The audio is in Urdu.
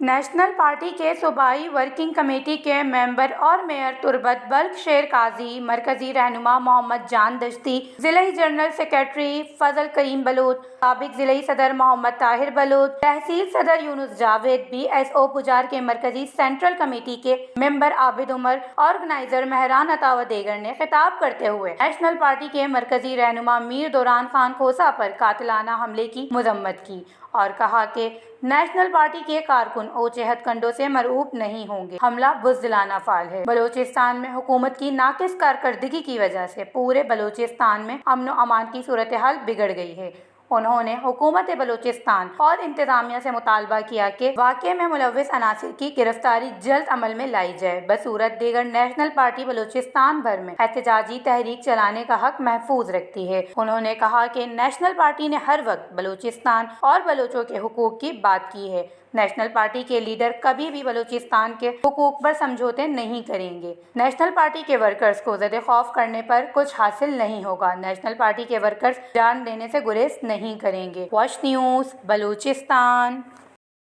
نیشنل پارٹی کے صوبائی ورکنگ کمیٹی کے ممبر اور میئر تربت بلخ شیر قاضی، مرکزی رہنما محمد جان دشتی، ضلعی جنرل سیکریٹری فضل کریم بلوچ، سابق ضلعی صدر محمد طاہر بلوچ، تحصیل صدر یونس جاوید، BSO پجار کے مرکزی سینٹرل کمیٹی کے ممبر عابد عمر، آرگنائزر مہران عطا و دیگر نے خطاب کرتے ہوئے نیشنل پارٹی کے مرکزی رہنما میر دوران خان کھوسہ پر قاتلانہ حملے کی مذمت کی اور کہا کہ نیشنل پارٹی کے کارکن اونچے ہتھ کنڈوں سے مرعوب نہیں ہوں گے۔ حملہ بزدلانہ فعل ہے۔ بلوچستان میں حکومت کی ناقص کارکردگی کی وجہ سے پورے بلوچستان میں امن و امان کی صورتحال بگڑ گئی ہے۔ انہوں نے حکومت بلوچستان اور انتظامیہ سے مطالبہ کیا کہ واقعے میں ملوث عناصر کی گرفتاری جلد عمل میں لائی جائے۔ بصورت دیگر نیشنل پارٹی بلوچستان بھر میں احتجاجی تحریک چلانے کا حق محفوظ رکھتی ہے۔ انہوں نے کہا کہ نیشنل پارٹی نے ہر وقت بلوچستان اور بلوچوں کے حقوق کی بات کی ہے۔ نیشنل پارٹی کے لیڈر کبھی بھی بلوچستان کے حقوق پر سمجھوتے نہیں کریں گے۔ نیشنل پارٹی کے ورکرز کو زد خوف کرنے پر کچھ حاصل نہیں ہوگا۔ نیشنل پارٹی کے ورکرز جان دینے سے گریز نہیں کریں گے۔ Watch news, Balochistan.